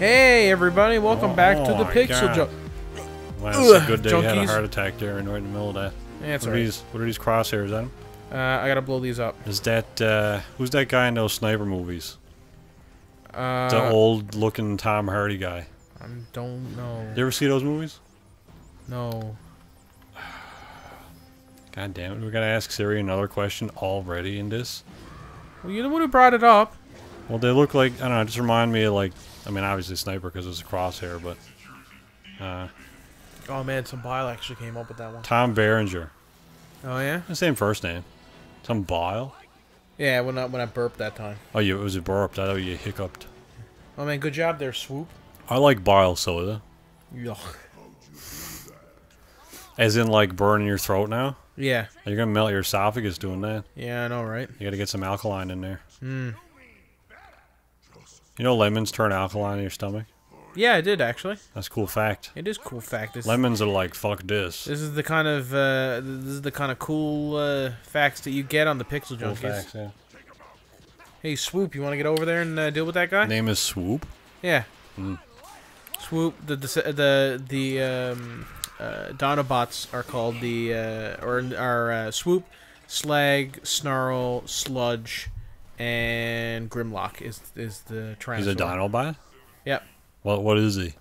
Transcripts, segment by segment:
Hey everybody, welcome back to the Pixel Well, it's a good day you had a heart attack there and right in the middle of that. Yeah, it's what are these crosshairs on? I gotta blow these up. Is that, who's that guy in those sniper movies? The old-looking Tom Hardy guy. I don't know. You ever see those movies? No. God damn it, we gotta ask Siri another question already in this? Well, you're the one who brought it up. Well, they look like, I don't know, just remind me of like, I mean, obviously sniper because it's a crosshair, but... oh man, some bile actually came up with that one. Tom Berenger. Oh yeah? The same first name. Some bile? Yeah, when I burped that time. Oh, it was a burp. I thought you hiccuped. Oh man, good job there, Swoop. I like bile soda. Yuck. As in, like, burning your throat now? Yeah. You're gonna melt your esophagus doing that. Yeah, I know, right? You gotta get some alkaline in there. Hmm. You know lemons turn alkaline in your stomach? Yeah, I did actually. That's a cool fact. It is a cool fact. Lemons are like, fuck this. This is the kind of cool facts that you get on the Pixel Junkies. Cool facts, yeah. Hey, Swoop, you want to get over there and deal with that guy? Name is Swoop? Yeah. Mm. Swoop. The Dinobots are called Swoop, Slag, Snarl, Sludge, and Grimlock is the Tyrannosaur. He's a Dinobot? Yep. What is he?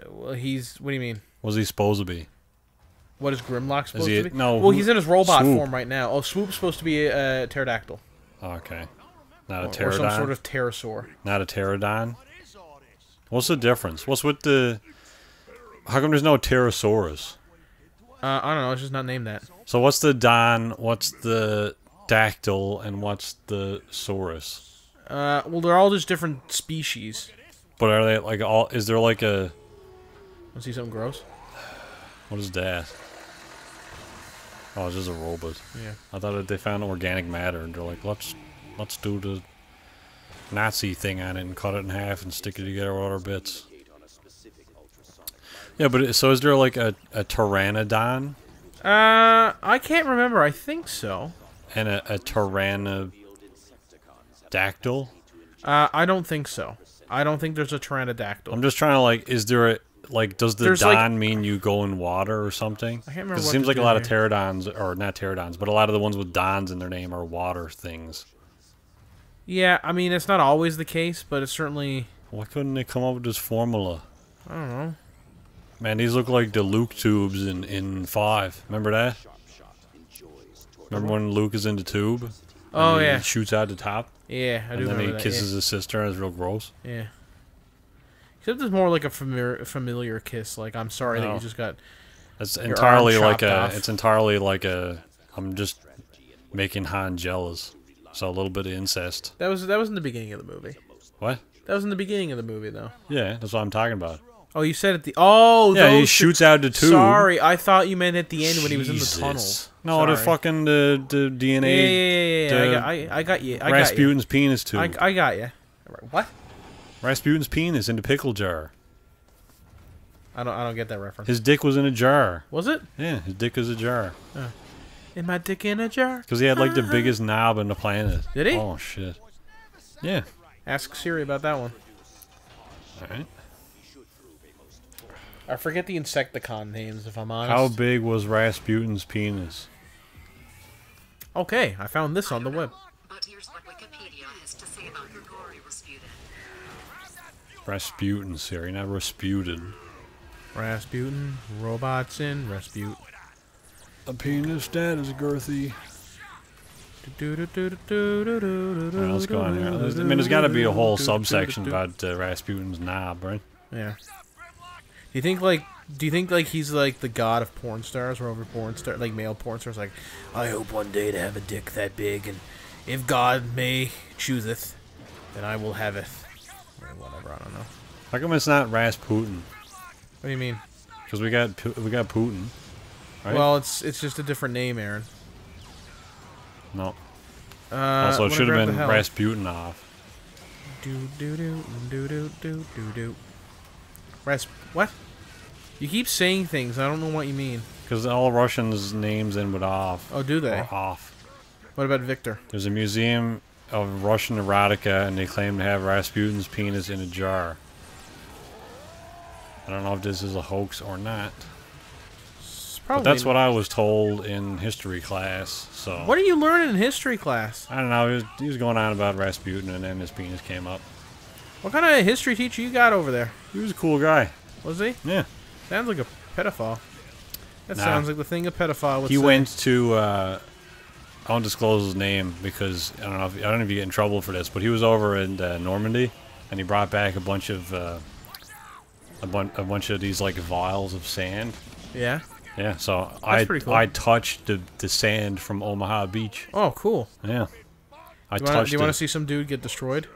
Well, he's... What do you mean? What's he supposed to be? What is Grimlock supposed to be? No. Well, he's in his robot Swoop. form right now. Oh, Swoop's supposed to be a pterodactyl. Okay. Not a Or pterodon? some sort of pterosaur. Not a pterodon? What's the difference? What's with the... How come there's no pterosaurus? I don't know. It's just not named that. So what's the don, what's the dactyl, and what's the saurus? Well, they're all just different species. But are they like all? Is there like a? Want to see something gross? What is that? Oh, it's just a robot. Yeah. I thought that they found organic matter, and they're like, let's do the Nazi thing on it and cut it in half and stick it together with other bits. Yeah, but so is there like a pteranodon? I can't remember. I think so. And a pteranodactyl? I don't think so. I don't think there's a pteranodactyl. I'm just trying to like, is there a, like, does the There's don like, mean you go in water or something? I can't remember. Because it seems like a lot of pterodons, or not pterodons, but a lot of the ones with dons in their name are water things. Yeah, I mean, it's not always the case, but it's certainly... Why couldn't they come up with this formula? I don't know. Man, these look like the Luke tubes in 5. Remember that? Remember when Luke is in the tube? Oh, and yeah. He shoots out the top? Yeah, I do remember that. And then he kisses his sister, and it's real gross. Yeah. Except it's more like a familiar kiss. Like, I'm sorry that you just got. It's entirely like off. It's entirely like a. I'm just making Han jealous. So a little bit of incest. That was in the beginning of the movie. What? That was in the beginning of the movie, though. Yeah, that's what I'm talking about. Oh, you said at the... Oh, yeah, he shoots out the tube. Sorry, I thought you meant at the end when he was in the tunnel. No, Sorry. the fucking the DNA. Yeah. I got you. Rasputin's penis tube. I got you. What? Rasputin's penis in the pickle jar. I don't get that reference. His dick was in a jar. Was it? Yeah, his dick was a jar. In my dick in a jar? Because he had like the biggest knob on the planet. Did he? Oh shit. Yeah. Ask Siri about that one. Alright. I forget the Insecticon names, if I'm honest. How big was Rasputin's penis? Okay, I found this on the web. But here's what Wikipedia has to say about Grigori Rasputin. Rasputin, Siri, not Rasputin. Rasputin, robots in Rasputin. A penis that is girthy. Alright, let's go on here. I mean, there's got to be a whole subsection about Rasputin's knob, right? Yeah. Do you think like he's like the god of porn stars, where over porn star, like male porn stars, like, I hope one day to have a dick that big, and if God may chooseth, then I will have it. Or whatever, I don't know. How come it's not Rasputin? What do you mean? Because we got Putin, right? Well, it's just a different name, Aaron. No. Also, it should have been Rasputinov. What? You keep saying things. I don't know what you mean. Because all Russians' names end with off. Oh, do they? Or off. What about Victor? There's a museum of Russian erotica, and they claim to have Rasputin's penis in a jar. I don't know if this is a hoax or not. But that's what I was told in history class. So what are you learning in history class? I don't know. He was going on about Rasputin, and then his penis came up. What kind of history teacher you got over there? He was a cool guy. Was he? Yeah. Sounds like a pedophile. That sounds like the thing a pedophile would say. He went to. I won't disclose his name because I don't know if you get in trouble for this. But he was over in Normandy, and he brought back a bunch of these like vials of sand. Yeah. Yeah, so Cool. I touched the sand from Omaha Beach. Oh, cool. Yeah. Do you want to see some dude get destroyed?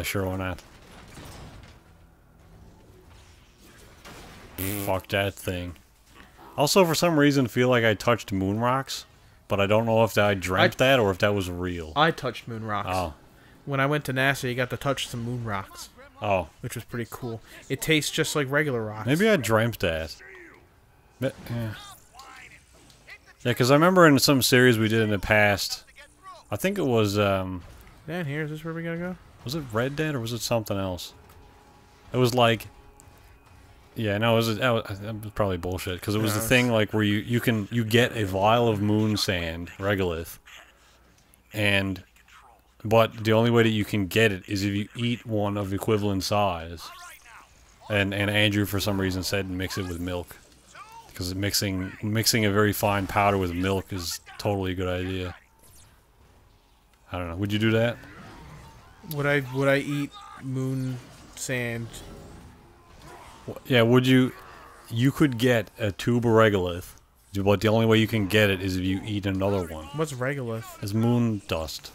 Sure, why not? Fuck that thing. Also, for some reason, feel like I touched moon rocks, but I don't know if I dreamt that or if that was real. I touched moon rocks. Oh. When I went to NASA, you got to touch some moon rocks. Oh. Which was pretty cool. It tastes just like regular rocks. Maybe I dreamt that. But, yeah, because I remember in some series we did in the past, I think it was, Down here, is this where we gotta go? Was it Red Dead or was it something else? It was like... Yeah, no, it was probably bullshit, because it was the thing like where you get a vial of moon sand, regolith, but the only way that you can get it is if you eat one of equivalent size. And Andrew, for some reason, said mix it with milk. Because mixing a very fine powder with milk is totally a good idea. I don't know. Would you do that? Would I eat moon sand? Yeah, would you... You could get a tube of regolith, but the only way you can get it is if you eat another one. What's regolith? It's moon dust.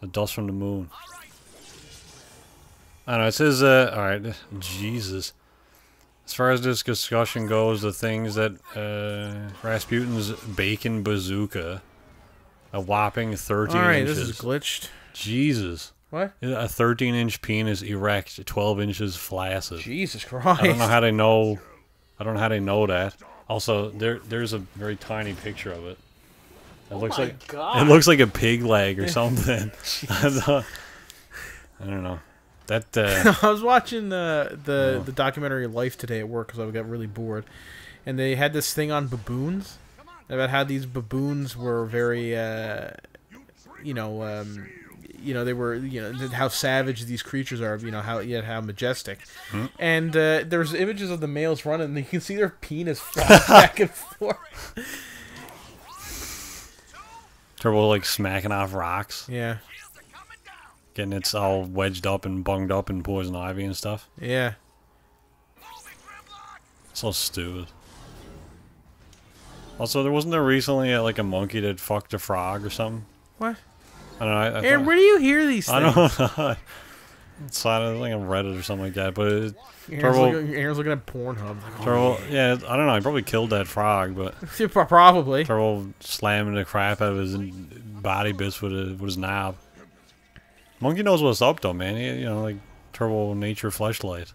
The dust from the moon. I don't know, it says, alright, Jesus. As far as this discussion goes, the things that, Rasputin's bacon bazooka, a whopping 13 inches. Alright, this is glitched. Jesus. What? A 13-inch penis erect, 12 inches flaccid. Jesus Christ. I don't know how they know, that. Also, there's a very tiny picture of it. It looks like God. It looks like a pig leg or something. I don't know. That I was watching the documentary Life today at work because I got really bored, and they had this thing on baboons about how these baboons were very they were how savage these creatures are, how majestic, and there's images of the males running, and you can see their penis flying back and forth. Turbo like smacking off rocks. Yeah. Getting it's all wedged up and bunged up in poison ivy and stuff. Yeah. So stupid. Also, there wasn't there recently like a monkey that fucked a frog or something? What? I don't know. Aaron, where do you hear these things? I don't know. It's like on Reddit or something like that. But Aaron's looking at Pornhub. Yeah, I don't know. He probably killed that frog, but probably. Turbo slamming the crap out of his body bits with his knob. Monkey knows what's up though, man. He, like Turbo nature fleshlight.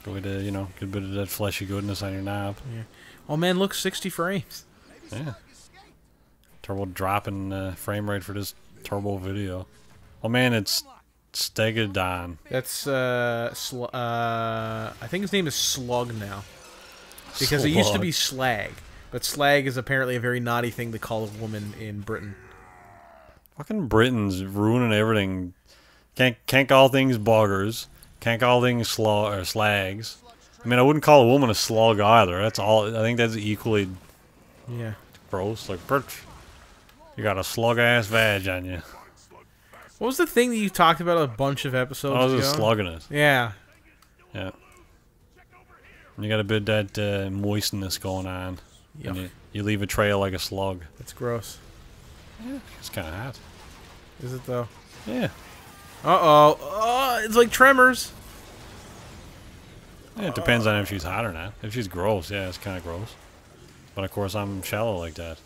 Go with get a bit of that fleshy goodness on your knob. Yeah. Oh man, look, 60 frames. Yeah. Turbo dropping frame rate for this Turbo video. Oh man, it's Stegodon. That's I think his name is Slug now, because it used to be Slag, but Slag is apparently a very naughty thing to call a woman in Britain. Fucking Britons ruining everything. Can't call things buggers. Can't call things slags. I mean, I wouldn't call a woman a slug either. That's all. I think that's equally gross. Like, Birch, you got a slug-ass vag on you. What was the thing that you talked about a bunch of episodes ago? I was just slugging it. Yeah. Yeah. You got a bit of that moistness going on. Yep. And you leave a trail like a slug. It's gross. Yeah, it's kind of hot. Is it though? Yeah. Uh-oh. Oh, it's like Tremors. Yeah, it depends on if she's hot or not. If she's gross, yeah, it's kind of gross. But of course, I'm shallow like that.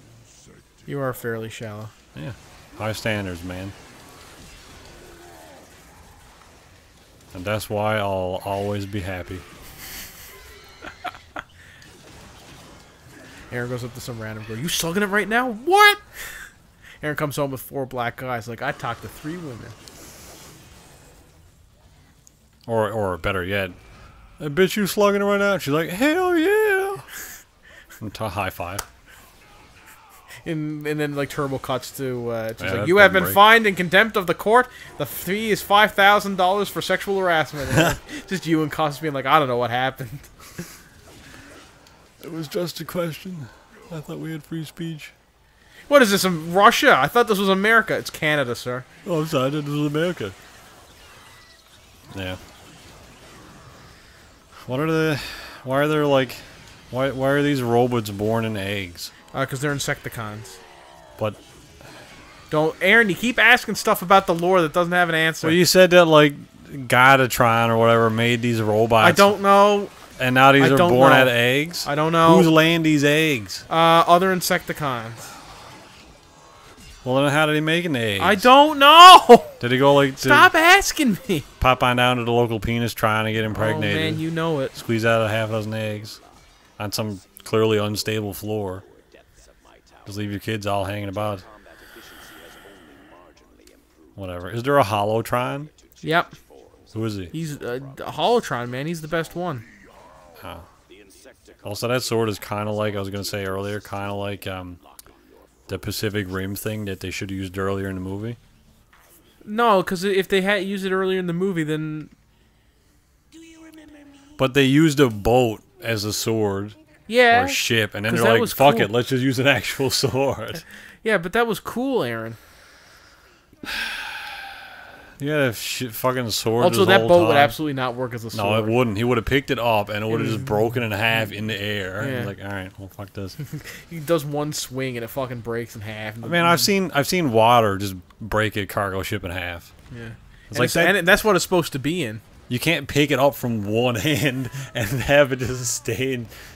You are fairly shallow. Yeah. High standards, man. And that's why I'll always be happy. Aaron goes up to some random girl. You slugging it right now? What? Aaron comes home with 4 black guys. Like, I talked to 3 women. Or better yet, I bet you slugging it right now. She's like, hell yeah. And high five. And then, like, Turbo cuts to, she's Yeah, like, you have been fined in contempt of the court. The fee is $5,000 for sexual harassment. And just you and Cos being like, I don't know what happened. It was just a question. I thought we had free speech. What is this, Russia? I thought this was America. It's Canada, sir. Oh, I'm sorry, this was America. Yeah. What are the... Why are there, like... Why are these robots born in eggs? Because they're Insecticons. But... Don't... Aaron, you keep asking stuff about the lore that doesn't have an answer. Well, you said that, like, Cybertron or whatever made these robots. I don't know. And now these are born out of eggs? I don't know. Who's laying these eggs? Other Insecticons. Well, then how did he make an egg? I don't know! Did he go, like... Stop asking me! Pop on down to the local penis trying to get impregnated. Oh, man, you know it. Squeeze out a half dozen eggs on some clearly unstable floor. Just leave your kids all hanging about. Whatever. Is there a Holotron? Yep. Who is he? He's a Holotron, man. He's the best one. Oh. Also, that sword is kind of like, I was going to say earlier, kind of like the Pacific Rim thing that they should have used earlier in the movie. No, because if they had used it earlier in the movie, then... But they used a boat as a sword. Yeah. Or a ship, and then they're like, fuck it, let's just use an actual sword. Yeah, but that was cool, Aaron. You had a fucking sword. Also, that boat would absolutely not work as a sword. No, it wouldn't. He would have picked it up, and it would have just broken in half in the air. Yeah. He's like, all right, well, fuck this. He does one swing, and it fucking breaks in half. I mean, I've seen water just break a cargo ship in half. Yeah, it's like that, and that's what it's supposed to be in. You can't pick it up from one hand and have it just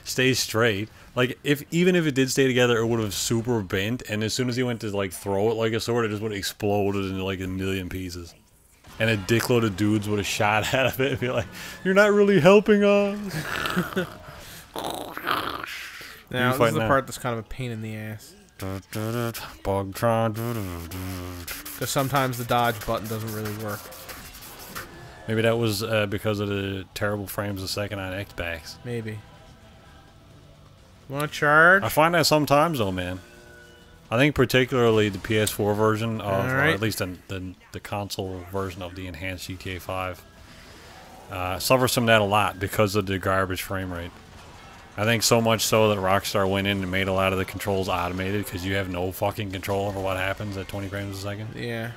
stay straight. Like, even if it did stay together, it would have super bent, and as soon as he went to, like, throw it like a sword, it just would have exploded into, like, a million pieces. And a dickload of dudes would have shot out of it and be like, you're not really helping us. Now, this is the part that's kind of a pain in the ass. Bogtron. Because sometimes the dodge button doesn't really work. Maybe that was because of the terrible frames a second on Xbox. Maybe. Want to charge? I find that sometimes, though, man. I think particularly the PS4 version of, or at least the console version of the enhanced GTA 5, suffers from that a lot because of the garbage frame rate. I think so much so that Rockstar went in and made a lot of the controls automated because you have no fucking control over what happens at 20 frames a second. Yeah.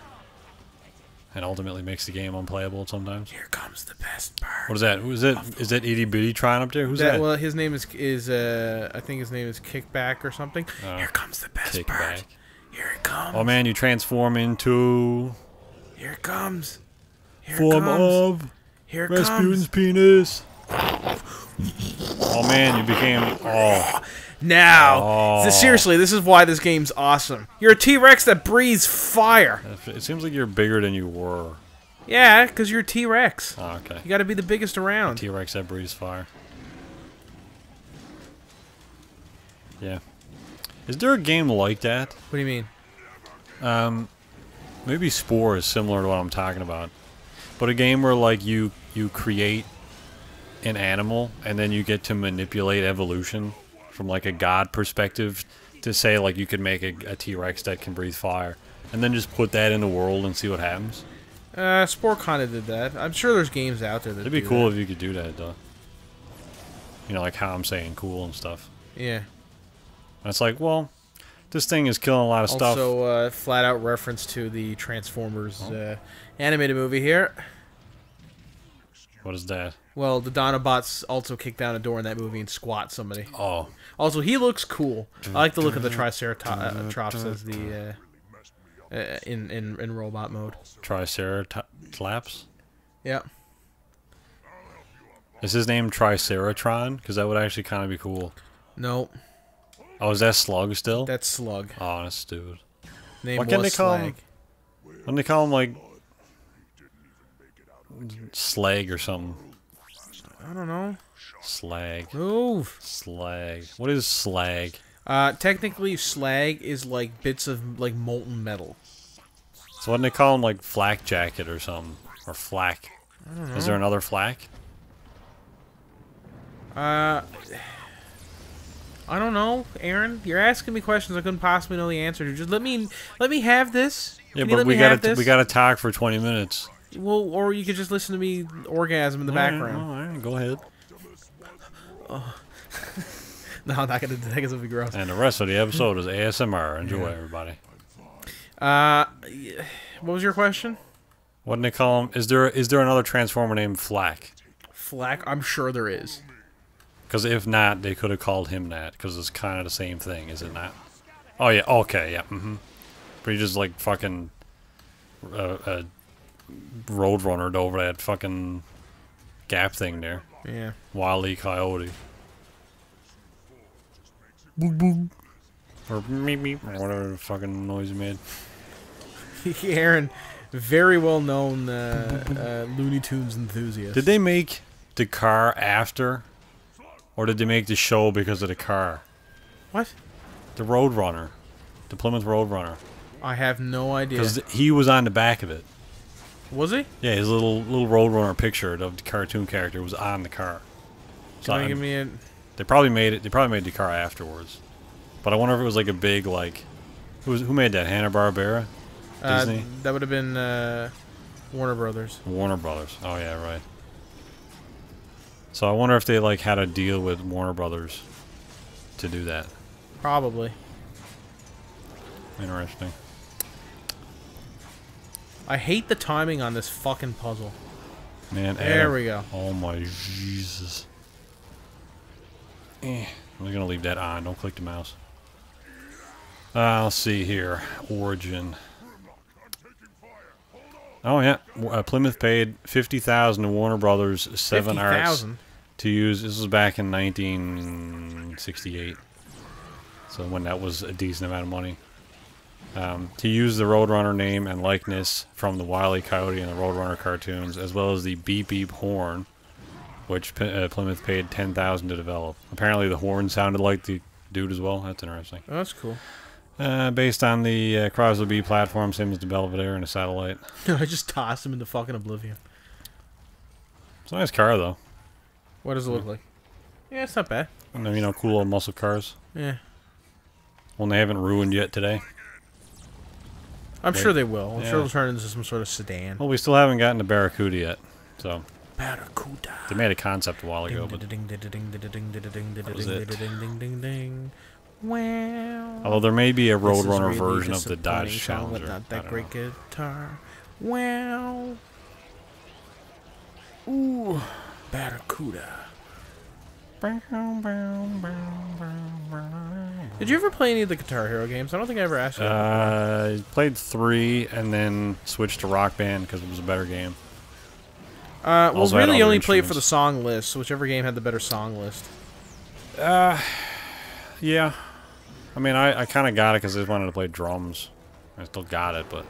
And ultimately makes the game unplayable sometimes. Here comes the best part. What is that? Who is that? Is that Itty Bitty Tron up there? Who's that? Well, his name is I think his name is Kickback or something. Here comes the best part. Here it comes. Oh man, you transform into... Here it comes. Here form it comes. of... Here it Rasputin's comes. penis. Oh man, you became... Oh. Now, seriously, this is why this game's awesome. You're a T-Rex that breathes fire. It seems like you're bigger than you were. Yeah, because you're a T-Rex. Oh, okay. You got to be the biggest around. T-Rex that breathes fire. Yeah. Is there a game like that? What do you mean? Maybe Spore is similar to what I'm talking about. But a game where, like, you create an animal and then you get to manipulate evolution from, like, a god perspective to say, like, you could make a T-Rex that can breathe fire and then just put that in the world and see what happens. Spore kind of did that. I'm sure there's games out there that It'd be cool if you could do that, though. You know, like how I'm saying cool and stuff. Yeah. And it's like, well, this thing is killing a lot of stuff. Also, flat out reference to the Transformers animated movie here. What is that? Well, the Dinobots also kick down a door in that movie and squat somebody. Oh. Also, he looks cool. I like the look of the Triceratops as the in robot mode. Triceratops? Yeah. Is his name Triceratron? Because that would actually kind of be cool. No. Oh, is that Slug still? That's Slug. Oh, that's stupid. Name What can they call Slag. him? When they call him, like, Slag or something. I don't know. Slag. Move. Slag. What is slag? Technically, slag is like bits of like molten metal. So wouldn't they call them like flak jacket or something? Or flak? I don't know. Is there another flak? I don't know, Aaron. You're asking me questions I couldn't possibly know the answer to. Just let me have this. Yeah, Can you but let me we have gotta this? we gotta talk for 20 minutes. Well, or you could just listen to me orgasm in the background. All right, go ahead. Oh. No, I'm not gonna. That gonna be gross. And the rest of the episode is ASMR. Enjoy, everybody. What was your question? What do they call him? Is there another Transformer named Flak? Flak? I'm sure there is. Because if not, they could have called him that. Because it's kind of the same thing, is it not? Oh yeah. Okay. Yeah. But he just like fucking roadrunnered over that fucking gap thing there. Yeah. Wile E. Coyote. Boop boop. Or meep meep. Or whatever the fucking noise he made. Aaron, very well known Looney Tunes enthusiast. Did they make the car after? Or did they make the show because of the car? What? The Roadrunner. The Plymouth Roadrunner. I have no idea. Because he was on the back of it. Was he? Yeah, his little Roadrunner picture of the cartoon character was on the car. So Can you give me a... They probably made it. They probably made the car afterwards. But I wonder if it was like a big like, who made that? Hanna-Barbera, Disney. That would have been Warner Brothers. Warner Brothers. Oh yeah, right. So I wonder if they like had a deal with Warner Brothers to do that. Probably. Interesting. I hate the timing on this fucking puzzle. Man, there Adam, we go. Oh my Jesus. I'm gonna leave that on. Don't click the mouse. Let's see here. Origin. Oh yeah, Plymouth paid $50,000 to Warner Brothers 7 Arts to use. This was back in 1968, so when that was a decent amount of money. To use the Roadrunner name and likeness from the Wile E. Coyote and the Roadrunner cartoons, as well as the Beep Beep horn, which Plymouth paid $10,000 to develop. Apparently, the horn sounded like the dude as well. That's interesting. Oh, that's cool. Based on the Chrysler B platform, same as the Belvedere and a satellite. I just tossed him into fucking oblivion. It's a nice car, though. What does it look like? Yeah, it's not bad. And then, you know, cool little muscle cars. Yeah. One they haven't ruined yet today. I'm sure they will. I'm Yeah. sure it'll turn into some sort of sedan. Well, we still haven't gotten to Barracuda yet, so. Barracuda. They made a concept a while ago, but Wow. although there may be a This is Roadrunner really version of the Dodge disappointing song with Challenger. not I that don't great know. guitar. Wow. Ooh. Barracuda. Did you ever play any of the Guitar Hero games? I don't think I ever asked you. I played 3 and then switched to Rock Band because it was a better game. Well, also had really other only played for instruments. the song list, so whichever game had the better song list. Yeah. I mean, I kind of got it because I just wanted to play drums. I still got it, but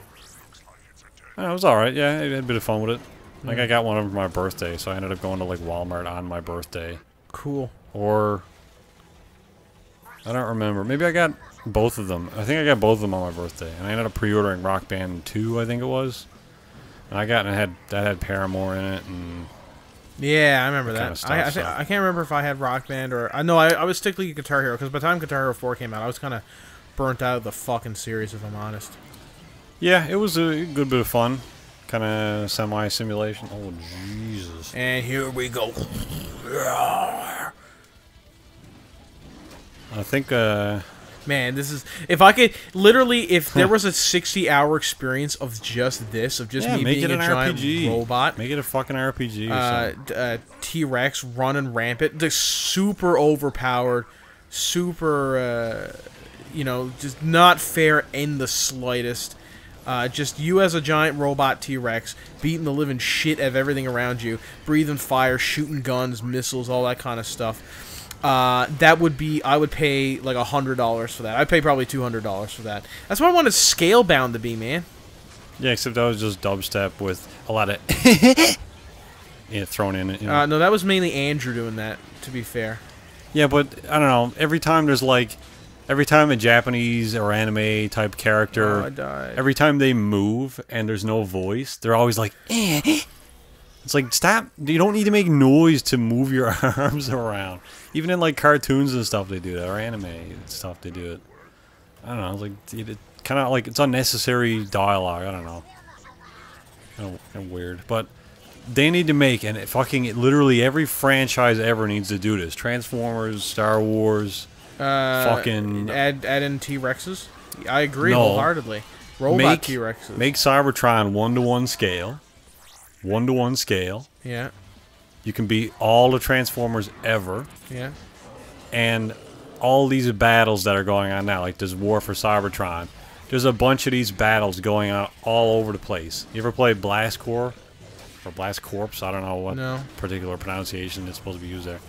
it was alright. Yeah, I had a bit of fun with it. Like, I got one for my birthday, so I ended up going to, like, Walmart on my birthday. Cool. Or, I don't remember. Maybe I got both of them. I think I got both of them on my birthday. And I ended up pre-ordering Rock Band 2, I think it was. And I had Paramore in it, and Yeah, I remember that that. kind of stuff, I can't remember if I had Rock Band or... I was strictly Guitar Hero, because by the time Guitar Hero 4 came out, I was kind of burnt out of the fucking series, if I'm honest. yeah, it was a good bit of fun. Kind of semi-simulation. Oh, Jesus. And here we go. I think, Man, this is... If I could... Literally, if there was a 60-hour experience of just this, of just yeah, me make being it a an giant RPG. robot... Make it a fucking RPG or something. T-Rex running rampant, the super overpowered, super, you know, just not fair in the slightest. Just you as a giant robot T-Rex, beating the living shit out of everything around you, breathing fire, shooting guns, missiles, all that kind of stuff. That would be, I would pay like $100 for that. I'd pay probably $200 for that. That's what I wanted Scalebound to be, man. Yeah, except that was just dubstep with a lot of yeah, thrown in it. You know? No, that was mainly Andrew doing that, to be fair. Yeah, but I don't know. Every time there's like Every time a Japanese or anime type character, I died. every time they move and there's no voice, they're always like, eh. It's like, stop. You don't need to make noise to move your arms around. Even in like cartoons and stuff they do that, or anime and stuff they do it. I don't know, like, it kind of like, it's unnecessary dialogue, I don't know. Kind of weird, but they need to make, and literally every franchise ever needs to do this. Transformers, Star Wars, fucking... Add in T-Rexes? I agree No. wholeheartedly. Robot T-Rexes. Make Cybertron 1-to-1 scale. 1-to-1 scale. Yeah. You can beat all the Transformers ever. Yeah. And all these battles that are going on now, like this War for Cybertron, there's a bunch of these battles going on all over the place. You ever play Blast Corps? Or Blast Corps? I don't know what particular pronunciation is supposed to be used there.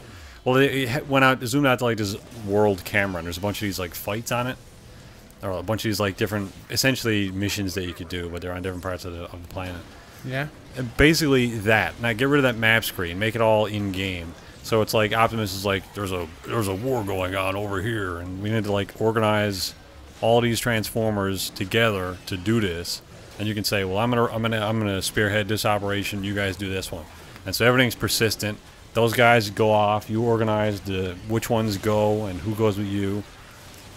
Well, it zoomed out to like this world camera, and there's a bunch of these like fights on it. Or a bunch of these like different, essentially missions that you could do, but they're on different parts of the planet. Yeah. And basically that. Now get rid of that map screen, make it all in-game. So it's like Optimus is like, there's a war going on over here, and we need to like organize all these Transformers together to do this. And you can say, well, I'm gonna spearhead this operation. You guys do this one. And so everything's persistent. Those guys go off. You organize which ones go and who goes with you.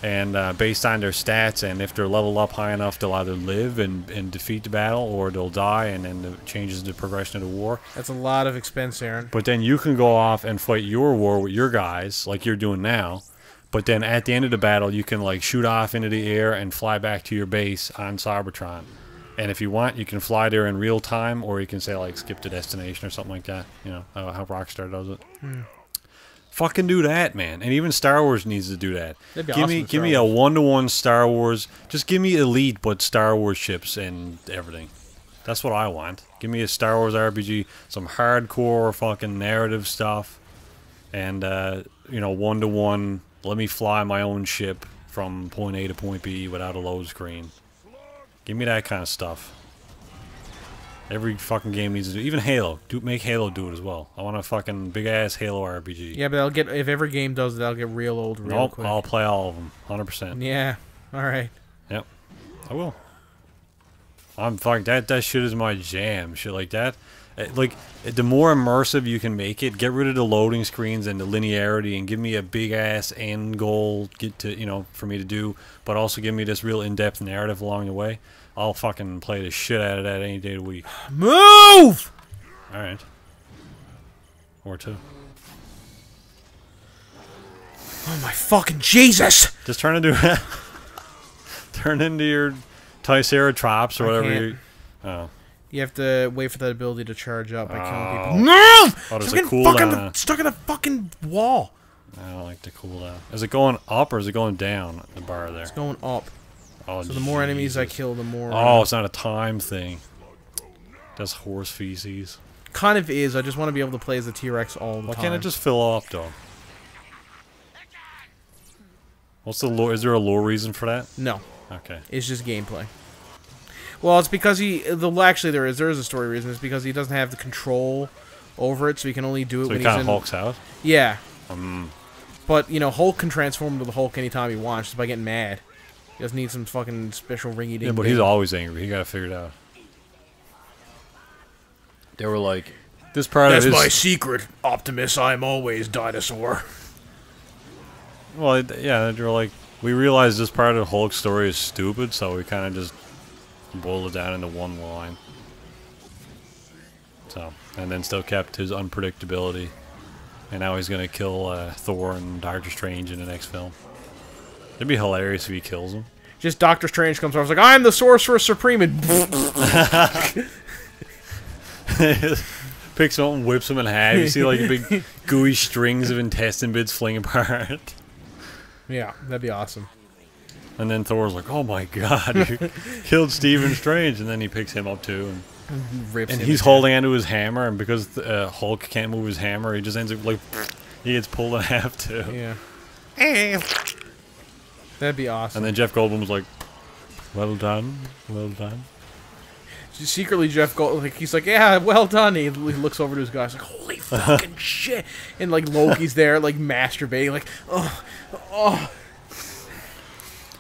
And based on their stats, and if they're leveled up high enough, they'll either live and defeat the battle, or they'll die, and then it changes the progression of the war. That's a lot of expense, Aaron. But then you can go off and fight your war with your guys, like you're doing now. But then at the end of the battle, you can like shoot off into the air and fly back to your base on Cybertron. And if you want, you can fly there in real time, or you can say like skip to destination or something like that. You know how Rockstar does it. Fucking do that, man. And even Star Wars needs to do that. Give me a 1-to-1 Star Wars. Just give me Elite, but Star Wars ships and everything. That's what I want. Give me a Star Wars RPG, some hardcore fucking narrative stuff, and 1-to-1. Let me fly my own ship from point A to point B without a load screen. Give me that kind of stuff. Every fucking game needs to do. Even Halo. Make Halo do it as well. I want a fucking big ass Halo RPG. Yeah, but if every game does it, that'll get real old real quick. I'll play all of them, 100%. Yeah. All right. Yep. I will. I'm fucking that shit is my jam. Shit like that. Like, the more immersive you can make it, get rid of the loading screens and the linearity, and give me a big ass end goal for me to do, but also give me this real in-depth narrative along the way. I'll fucking play the shit out of that any day of the week. Move! Alright. Or two. Oh my fucking Jesus! Just turn into your Triceratops or whatever. Oh. You have to wait for that ability to charge up by killing people. Move! Oh, there's a cooldown. Stuck in a fucking wall. I don't like the cooldown. Is it going up or is it going down, the bar there? It's going up. Oh, so the more enemies I kill, the more... Oh, it's not a time thing. That's horse feces. Kind of is. I just want to be able to play as the T-Rex all the time. Why can't it just fill up, though? What's the lore? Is there a lore reason for that? No. Okay. It's just gameplay. Well, it's because actually, there is a story reason. It's because he doesn't have the control over it, so he can only do it when he's in... So he kind of hulks out? Yeah. But, Hulk can transform into the Hulk anytime he wants, just by getting mad. He doesn't need some fucking special ringy ding. Yeah, but he's always angry. He got to figure it out. They were like, this part of his... That's my secret, Optimus. I'm always dinosaur. Well, yeah, they were like, we realized this part of Hulk's story is stupid, so we kind of just boiled it down into one line. So, and then still kept his unpredictability. And now he's going to kill Thor and Doctor Strange in the next film. It'd be hilarious if he kills him. Just Doctor Strange comes over, like, I'm the Sorcerer Supreme, and picks him up and whips him in half. You see like big gooey strings of intestine bits fling apart. Yeah, that'd be awesome. And then Thor's like, oh my god, you killed Stephen Strange. And then he picks him up too. And he's holding onto his hammer, and because Hulk can't move his hammer, he just ends up like, he gets pulled in half too. Yeah. That'd be awesome. And then Jeff Goldblum's like, well done, well done. Secretly, Jeff Goldblum, he's like, yeah, well done. He looks over to his guys like, holy fucking shit. And like Loki's there, like masturbating, like, oh.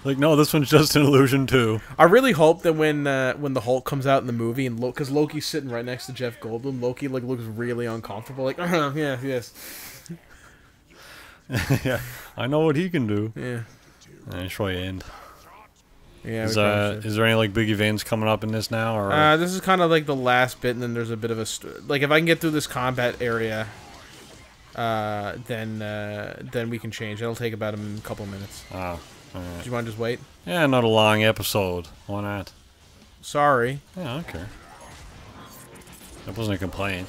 Like, no, this one's just an illusion too. I really hope that when the Hulk comes out in the movie, and because Loki's sitting right next to Jeff Goldblum, Loki like looks really uncomfortable, like, yeah, yes. Yeah, I know what he can do. Yeah. And it's probably end. Yeah. Is there any like big events coming up in this now, or? This is kind of like the last bit, and then there's a bit of a like if I can get through this combat area, then we can change. It'll take about a couple minutes. Oh. Right. Do you want to just wait? Yeah, not a long episode. Why not? Sorry. Yeah, okay. That wasn't a complaint.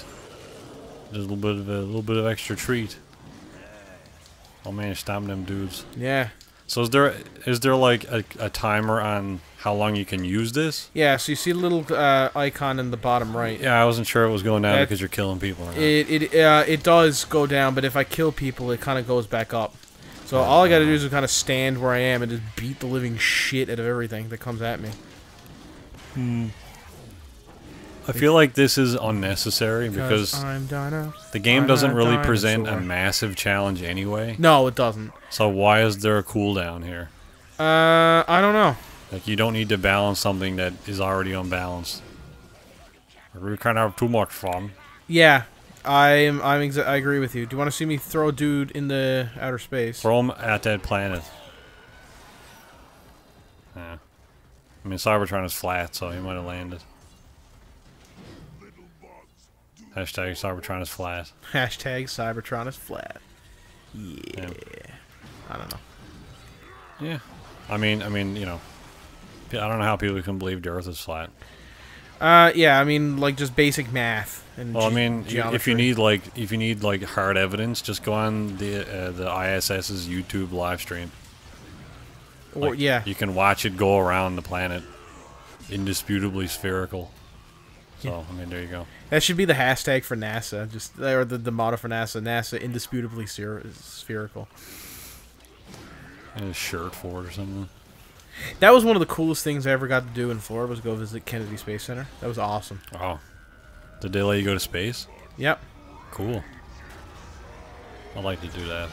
Just a little bit of extra treat. Oh man, stopping them dudes. Yeah. So is there like a timer on how long you can use this? Yeah. So you see the little icon in the bottom right. Yeah, I wasn't sure it was going down because you're killing people. Or not. It does go down, but if I kill people, it kind of goes back up. So all I gotta do is kind of stand where I am and just beat the living shit out of everything that comes at me. I feel like this is unnecessary because the game doesn't really present a massive challenge anyway. No, it doesn't. So why is there a cooldown here? I don't know. Like, you don't need to balance something that is already unbalanced. We kind of have too much fun. Yeah. I agree with you. Do you want to see me throw a dude in the outer space? Throw him at that planet. Yeah. I mean, Cybertron is flat, so he might have landed. Hashtag Cybertron is flat. Hashtag Cybertron is flat. Yeah. I don't know. Yeah. I mean, you know, I don't know how people can believe the Earth is flat. Yeah, I mean, like, just basic math. And well, I mean, geometry. if you need like hard evidence, just go on the ISS's YouTube live stream. Or like, yeah, you can watch it go around the planet, indisputably spherical. So yeah. I mean, there you go. That should be the hashtag for NASA, just or the motto for NASA. NASA indisputably spherical. And a shirt for it or something. That was one of the coolest things I ever got to do in Florida, was go visit Kennedy Space Center. That was awesome. Oh. Did they let you go to space? Yep. Cool. I'd like to do that.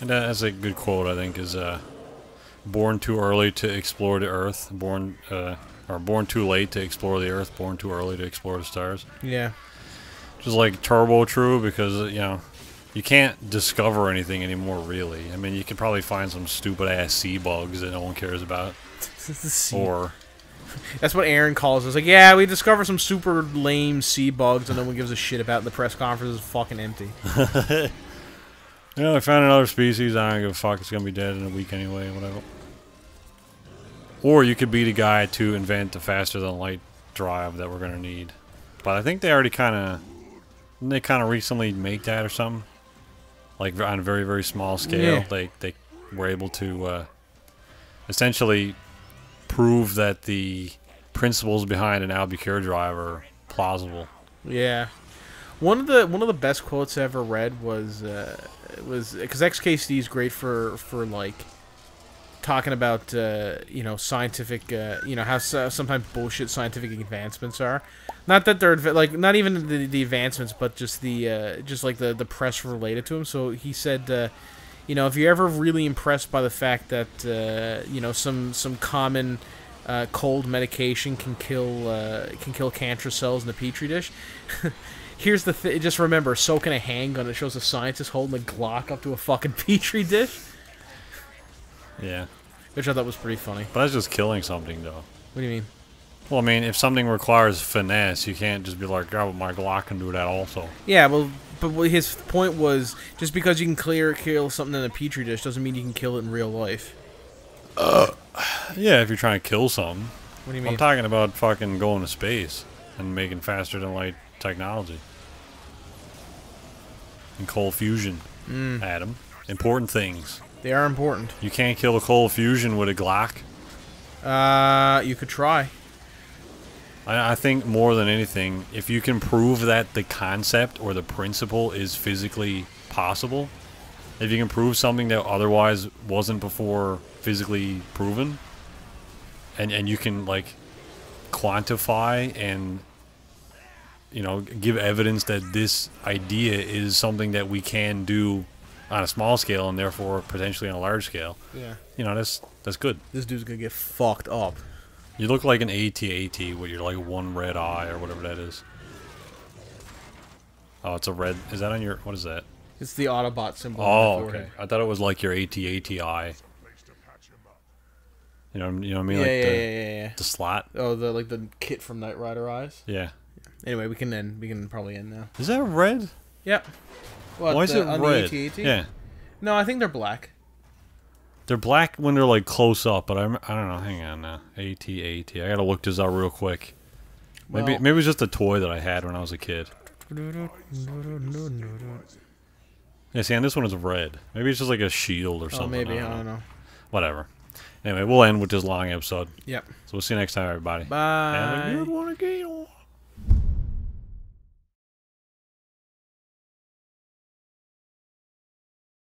And that's a good quote, I think, is born too early to explore the Earth, born too late to explore the Earth, born too early to explore the stars. Yeah. Just like turbo true, because, you know, you can't discover anything anymore, really. I mean, you could probably find some stupid-ass sea bugs that no one cares about. Or... That's what Aaron calls us. Like, yeah, we discovered some super lame sea bugs and no one gives a shit about, and the press conference is fucking empty. You know, I found another species, I don't give a fuck, it's gonna be dead in a week anyway, whatever. Or you could be the guy to invent the faster-than-light drive that we're gonna need. But I think they already kinda recently make that or something. Like, on a very, very small scale, yeah. They were able to, essentially prove that the principles behind an Albuquerque drive are plausible. Yeah, one of the best quotes I ever read was because XKCD is great for like talking about you know, scientific you know, how sometimes bullshit scientific advancements are. Not that they're like, not even the advancements, but just the just like the press related to them. So he said, you know, if you're ever really impressed by the fact that you know, some common cold medication can kill cancer cells in a petri dish, here's the thing. Just remember, so can a handgun. It shows a scientist holding a Glock up to a fucking petri dish. Yeah. Which I thought was pretty funny. But that's just killing something, though. What do you mean? Well, I mean, if something requires finesse, you can't just be like, oh, my Glock can do that also. Yeah, well, but his point was, just because you can kill something in a petri dish doesn't mean you can kill it in real life. Yeah, if you're trying to kill something. What do you mean? I'm talking about fucking going to space and making faster-than-light technology. And cold fusion, Adam. Important things. They are important. You can't kill a cold fusion with a Glock. You could try. I think more than anything, if you can prove that the concept or the principle is physically possible, if you can prove something that otherwise wasn't before physically proven, and you can, like, quantify and, you know, give evidence that this idea is something that we can do on a small scale and therefore potentially on a large scale. Yeah. You know, that's good. This dude's gonna get fucked up. You look like an AT-AT with your like one red eye or whatever that is. Oh, it's a red. Is that on your? What is that? It's the Autobot symbol. Oh, okay. I thought it was like your AT-AT eye. You know what I mean? Yeah, Like yeah. the slot. Oh, the kit from Knight Rider eyes. Yeah. Anyway, we can end. We can probably end now. Is that red? Yep. What, Why is it on red? The AT-AT? Yeah. No, I think they're black. They're black when they're like close up, but I don't know. Hang on now. AT-AT. I gotta look this up real quick. Maybe it was just a toy that I had when I was a kid. Yeah, see, and this one is red. Maybe it's just like a shield or something. Oh, maybe. I don't know. Whatever. Anyway, we'll end with this long episode. Yep. So we'll see you next time, everybody. Bye. Have a good one again.